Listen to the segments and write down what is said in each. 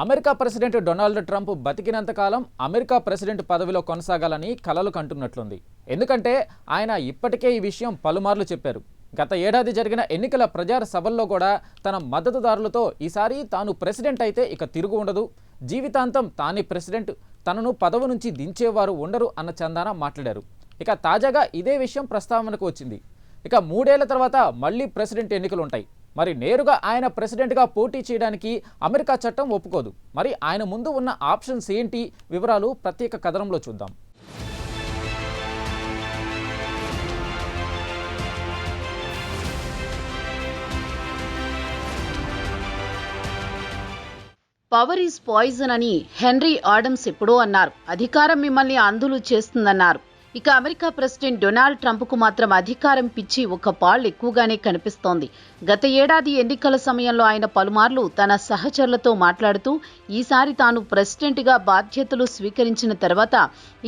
America president Donald Trump బతికినంతకాలం America president పదవిలో కొనసాగాలని కలలు కంటున్నట్లుంది. ఎందుకంటే ఆయన ఇప్పటికే ఈ విషయం పలుమార్లు చెప్పారు. గత ఏడాది జరిగిన ఎన్నికల ప్రచార సభల్లో కూడా తన మద్దతుదారులతో ఈసారి తాను ప్రెసిడెంట్ అయితే ఇక తిరుగు ఉండదు, జీవితాంతం తానే ప్రెసిడెంట్, తనను పదవి నుంచి దించేవారు ఉండరు అన్న చందాన మాట్లాడారు. ఇక తాజాగా ఇదే విషయం ప్రస్తావనకు వచ్చింది. ఇక 3 ఏళ్ల తర్వాత మళ్ళీ ప్రెసిడెంట్ ఎన్నికలు ఉంటాయి. మరి నేరుగా ఆయన ప్రెసిడెంట్గా పోటీ చేయడానికి అమెరికా చట్టం ఒప్పుకోదు. మరి ఆయన ముందు ఉన్న ఆప్షన్స్ ఏంటి? వివరాలు ప్రత్యేక కథనంలో చూద్దాం. పవర్ ఈజ్ పాయిజన్ అని హెన్రీ ఆడమ్స్ ఎప్పుడో అన్నారు. అధికారం మిమ్మల్ని అంధులు చేస్తుందన్నారు. ఇక అమెరికా ప్రెసిడెంట్ డొనాల్డ్ ట్రంప్కు మాత్రం అధికారం పిచ్చి ఒక పాళ్ళు ఎక్కువగానే కనిపిస్తోంది. గత ఏడాది ఎన్నికల సమయంలో ఆయన పలుమార్లు తన సహచరులతో మాట్లాడుతూ ఈసారి తాను ప్రెసిడెంట్గా బాధ్యతలు స్వీకరించిన తర్వాత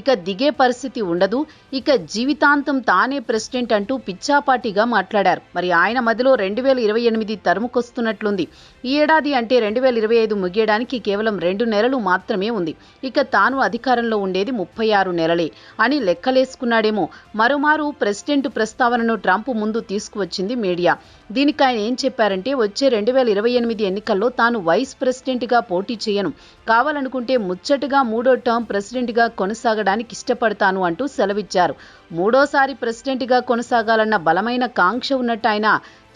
ఇక దిగే పరిస్థితి ఉండదు, ఇక జీవితాంతం తానే ప్రెసిడెంట్ అంటూ పిచ్చాపాటిగా మాట్లాడారు. మరి ఆయన మధ్యలో 2028 తరుముకొస్తున్నట్లుంది. ఈ ఏడాది అంటే 2025 ముగియడానికి కేవలం 2 నెలలు మాత్రమే ఉంది. ఇక తాను అధికారంలో ఉండేది 36 నెలలే అని లెక్కలేసుకున్నాడేమో. మరోమారు ప్రెసిడెంట్ ప్రస్తావనను ట్రంప్ ముందు తీసుకువచ్చింది మీడియా. దీనికి ఆయన ఏం చెప్పారంటే వచ్చే 2028 ఎన్నికల్లో తాను వైస్ ప్రెసిడెంట్గా పోటీ చేయను, కావాలనుకుంటే ముచ్చటగా 3వ టర్మ్ ప్రెసిడెంట్గా కొనసాగడానికి ఇష్టపడతాను అంటూ సెలవిచ్చారు. 3వ ప్రెసిడెంట్గా కొనసాగాలన్న బలమైన కాంక్ష ఉన్నట్టు ఆయన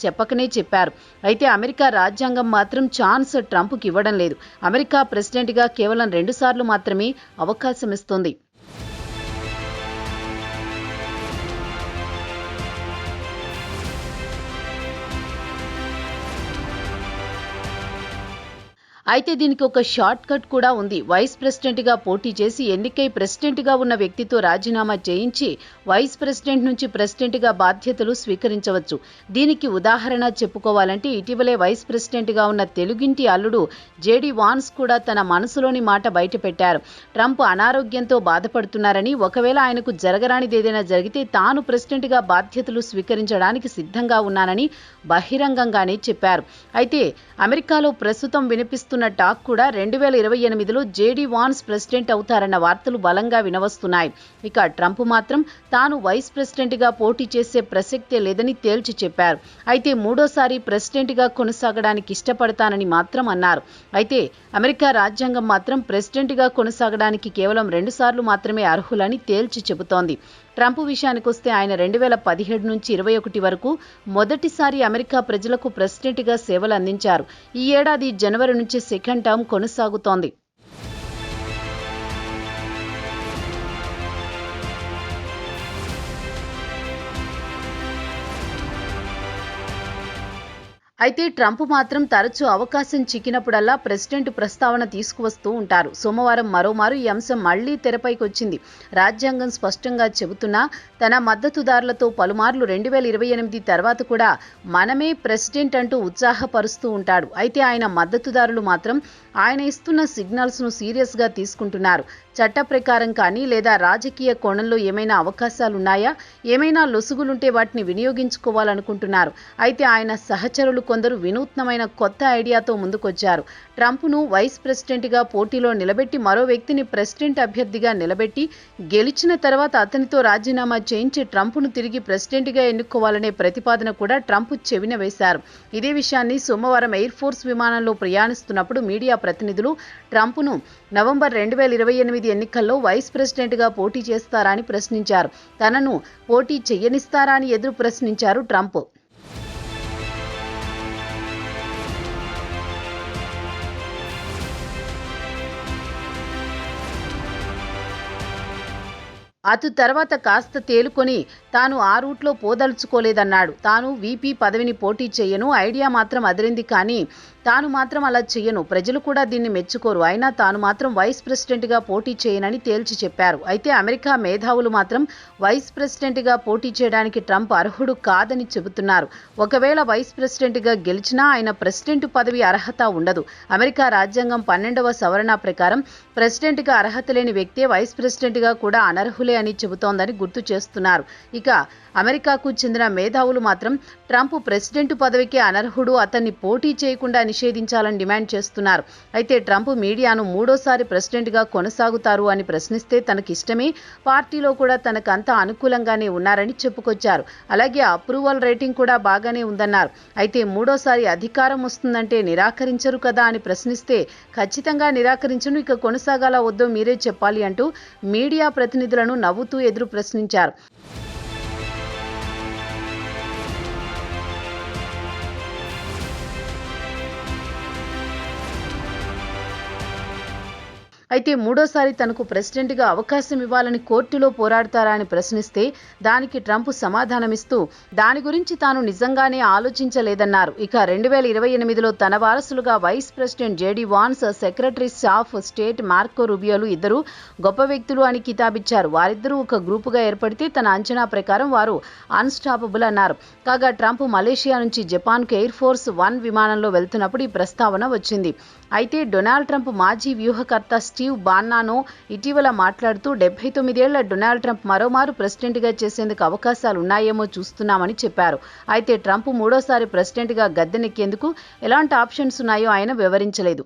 చెప్పకనే చెప్పారు. అయితే అమెరికా రాజ్యాంగం మాత్రం ఛాన్స్ ట్రంప్కి ఇవ్వడం లేదు. అమెరికా ప్రెసిడెంట్గా కేవలం 2 సార్లు మాత్రమే అవకాశం ఇస్తోంది. అయితే దీనికి ఒక షార్ట్ కట్ కూడా ఉంది. వైస్ ప్రెసిడెంట్గా పోటీ చేసి ఎన్నికై ప్రెసిడెంట్గా ఉన్న వ్యక్తితో రాజీనామా చేయించి వైస్ ప్రెసిడెంట్ నుంచి ప్రెసిడెంట్గా బాధ్యతలు స్వీకరించవచ్చు. దీనికి ఉదాహరణ చెప్పుకోవాలంటే ఇటీవలే వైస్ ప్రెసిడెంట్గా ఉన్న తెలుగింటి అల్లుడు జేడీ వాన్స్ కూడా తన మనసులోని మాట బయటపెట్టారు. ట్రంప్ అనారోగ్యంతో బాధపడుతున్నారని, ఒకవేళ ఆయనకు జరగరానిది ఏదైనా జరిగితే తాను ప్రెసిడెంట్గా బాధ్యతలు స్వీకరించడానికి సిద్ధంగా ఉన్నానని బహిరంగంగానే చెప్పారు. అయితే అమెరికాలో ప్రస్తుతం వినిపిస్తున్న టాక్ కూడా 2028లో జేడీ వాన్స్ ప్రెసిడెంట్ అవుతారన్న వార్తలు బలంగా వినవస్తున్నాయి. ఇక ట్రంప్ మాత్రం తాను వైస్ ప్రెసిడెంట్గా పోటీ చేసే ప్రసక్తే లేదని తేల్చి చెప్పారు. అయితే 3వ ప్రెసిడెంట్గా కొనసాగడానికి ఇష్టపడతానని మాత్రం అన్నారు. అయితే అమెరికా రాజ్యాంగం మాత్రం ప్రెసిడెంట్గా కొనసాగడానికి కేవలం 2 సార్లు మాత్రమే అర్హులని తేల్చి చెబుతోంది. ట్రంప్ విషయానికొస్తే ఆయన 2017 నుంచి 21 వరకు మొదటిసారి అమెరికా ప్రజలకు ప్రెసిడెంట్గా సేవలు అందించారు. ఈ ఏడాది జనవరి నుంచి 2వ టర్మ్ కొనసాగుతోంది. అయితే ట్రంప్ మాత్రం తరచూ అవకాశం చిక్కినప్పుడల్లా ప్రెసిడెంట్ ప్రస్తావన తీసుకువస్తూ ఉంటారు. సోమవారం మరోమారు ఈ అంశం మళ్లీ తెరపైకి వచ్చింది. రాజ్యాంగం స్పష్టంగా చెబుతున్నా తన మద్దతుదారులతో పలుమార్లు 2028 తర్వాత కూడా మనమే ప్రెసిడెంట్ అంటూ ఉత్సాహపరుస్తూ ఉంటాడు. అయితే ఆయన మద్దతుదారులు మాత్రం ఆయన ఇస్తున్న సిగ్నల్స్ను సీరియస్గా తీసుకుంటున్నారు. చట్ట ప్రకారం కానీ లేదా రాజకీయ కోణంలో ఏమైనా అవకాశాలున్నాయా, ఏమైనా లొసుగులుంటే వాటిని వినియోగించుకోవాలనుకుంటున్నారు. అయితే ఆయన సహచరులు కొందరు వినూత్నమైన కొత్త ఐడియాతో ముందుకొచ్చారు. ట్రంప్ను వైస్ ప్రెసిడెంట్గా పోటీలో నిలబెట్టి మరో వ్యక్తిని ప్రెసిడెంట్ అభ్యర్థిగా నిలబెట్టి గెలిచిన తర్వాత అతనితో రాజీనామా చేయించి ట్రంప్ను తిరిగి ప్రెసిడెంట్గా ఎన్నుకోవాలనే ప్రతిపాదన కూడా ట్రంప్ చెవిన వేశారు. ఇదే విషయాన్ని సోమవారం ఎయిర్ ఫోర్స్ విమానంలో ప్రయాణిస్తున్నప్పుడు మీడియా ప్రతినిధులు ట్రంప్ను నవంబర్ 2028 ఎన్నికల్లో వైస్ ప్రెసిడెంట్గా పోటీ చేస్తారా అని ప్రశ్నించారు. తనను పోటీ చెయ్యనిస్తారా అని ఎదురు ప్రశ్నించారు ట్రంప్. అటు తర్వాత కాస్త తేలుకొని తాను ఆ రూట్లో పోదలుచుకోలేదన్నాడు. తాను వీపీ పదవిని పోటీ చేయను, ఐడియా మాత్రం అదిరింది, కానీ తాను మాత్రం అలా చెయ్యను, ప్రజలు కూడా దీన్ని మెచ్చుకోరు, అయినా తాను మాత్రం వైస్ ప్రెసిడెంట్గా పోటీ చేయనని తేల్చి చెప్పారు. అయితే అమెరికా మేధావులు మాత్రం వైస్ ప్రెసిడెంట్గా పోటీ చేయడానికి ట్రంప్ అర్హుడు కాదని చెబుతున్నారు. ఒకవేళ వైస్ ప్రెసిడెంట్గా గెలిచినా ఆయన ప్రెసిడెంట్ పదవి అర్హత ఉండదు. అమెరికా రాజ్యాంగం 12వ సవరణ ప్రకారం ప్రెసిడెంట్గా అర్హత లేని వ్యక్తే వైస్ ప్రెసిడెంట్గా కూడా అనర్హులే ట్రంప్లే అని చెబుతోందని గుర్తు చేస్తున్నారు. ఇక అమెరికాకు చెందిన మేధావులు మాత్రం ట్రంప్ ప్రెసిడెంట్ పదవికి అనర్హుడు, అతన్ని పోటీ చేయకుండా నిషేధించాలని డిమాండ్ చేస్తున్నారు. అయితే ట్రంప్ మీడియాను మూడోసారి ప్రెసిడెంట్గా కొనసాగుతారు అని ప్రశ్నిస్తే తనకిష్టమే, పార్టీలో కూడా తనకంతా అనుకూలంగానే ఉన్నారని చెప్పుకొచ్చారు. అలాగే అప్రూవల్ రేటింగ్ కూడా బాగానే ఉందన్నారు. అయితే మూడోసారి అధికారం వస్తుందంటే నిరాకరించరు కదా అని ప్రశ్నిస్తే ఖచ్చితంగా నిరాకరించను, ఇక కొనసాగాలా వద్దో మీరే చెప్పాలి అంటూ మీడియా ప్రతినిధులను నవ్వుతూ ఎదురు ప్రశ్నించారు. అయితే మూడోసారి తనకు ప్రెసిడెంట్గా అవకాశం ఇవ్వాలని కోర్టులో పోరాడతారా అని ప్రశ్నిస్తే దానికి ట్రంప్ సమాధానమిస్తూ దాని గురించి తాను నిజంగానే ఆలోచించలేదన్నారు. ఇక 2028లో తన వారసులుగా vice president JD Vance, secretary of state Marco రూబియోలు ఇద్దరు గొప్ప వ్యక్తులు అని కితాబిచ్చారు. వారిద్దరూ ఒక గ్రూపుగా ఏర్పడితే తన అంచనా ప్రకారం వారు అన్స్టాపబుల్ అన్నారు. కాగా ట్రంప్ మలేషియా నుంచి జపాన్కు ఎయిర్ ఫోర్స్ 1 విమానంలో వెళ్తున్నప్పుడు ఈ ప్రస్తావన వచ్చింది. అయితే డొనాల్డ్ ట్రంప్ మాజీ వ్యూహకర్త స్టీవ్ బాన్నానో ఇటీవల మాట్లాడుతూ 79 ఏళ్ల డొనాల్డ్ ట్రంప్ మరోమారు ప్రెసిడెంట్గా చేసేందుకు అవకాశాలున్నాయేమో చూస్తున్నామని చెప్పారు. అయితే ట్రంప్ మూడోసారి ప్రెసిడెంట్గా గద్దెనెక్కేందుకు ఎలాంటి ఆప్షన్స్ ఉన్నాయో ఆయన వివరించలేదు.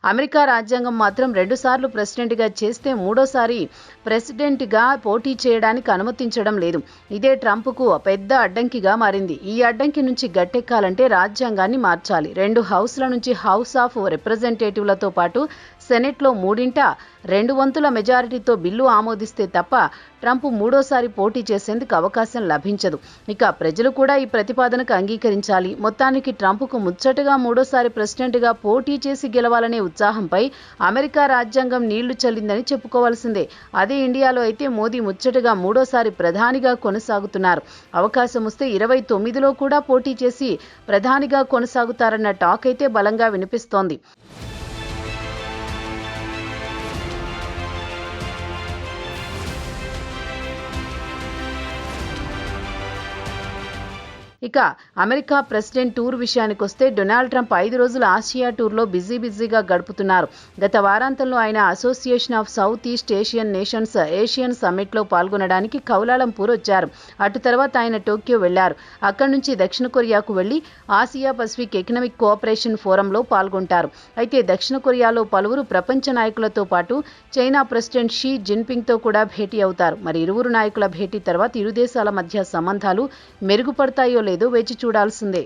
అమెరికా రాజ్యాంగం మాత్రం 2 సార్లు ప్రెసిడెంట్గా చేస్తే మూడోసారి ప్రెసిడెంట్గా పోటీ చేయడానికి అనుమతించడం లేదు. ఇదే ట్రంప్కు పెద్ద అడ్డంకిగా మారింది. ఈ అడ్డంకి నుంచి గట్టెక్కాలంటే రాజ్యాంగాన్ని మార్చాలి. 2 హౌస్ల నుంచి హౌస్ ఆఫ్ రిప్రజెంటేటివ్లతో పాటు సెనెట్లో 3/2 మెజారిటీతో బిల్లు ఆమోదిస్తే తప్ప ట్రంప్ మూడోసారి పోటీ చేసేందుకు అవకాశం లభించదు. ఇక ప్రజలు కూడా ఈ ప్రతిపాదనకు అంగీకరించాలి. మొత్తానికి ట్రంప్కు ముచ్చటగా మూడోసారి ప్రెసిడెంట్గా పోటీ చేసి గెలవాలనే ఉత్సాహంపై అమెరికా రాజ్యాంగం నీళ్లు చల్లిందని చెప్పుకోవాల్సిందే. అదే ఇండియాలో అయితే మోదీ ముచ్చటగా మూడోసారి ప్రధానిగా కొనసాగుతున్నారు. అవకాశం వస్తే 29లో కూడా పోటీ చేసి ప్రధానిగా కొనసాగుతారన్న టాక్ అయితే బలంగా వినిపిస్తోంది. ఇక అమెరికా ప్రెసిడెంట్ టూర్ విషయానికొస్తే డొనాల్డ్ ట్రంప్ 5 రోజుల ఆసియా టూర్లో బిజీగా గడుపుతున్నారు. గత వారాంతంలో ఆయన association of south east Asian nations Asian సమ్మిట్లో పాల్గొనడానికి కౌలాలంపూర్ వచ్చారు. అటు తర్వాత ఆయన టోక్యో వెళ్లారు. అక్కడి నుంచి దక్షిణ కొరియాకు వెళ్లి ఆసియా పసిఫిక్ ఎకనామిక్ కోఆపరేషన్ ఫోరంలో పాల్గొంటారు. అయితే దక్షిణ కొరియాలో పలువురు ప్రపంచ నాయకులతో పాటు చైనా ప్రెసిడెంట్ షీ జిన్పింగ్తో కూడా భేటీ అవుతారు. మరి ఇరువురు నాయకుల భేటీ తర్వాత ఇరు దేశాల మధ్య సంబంధాలు మెరుగుపడతాయో లేదో వేచి చూడాల్సిందే.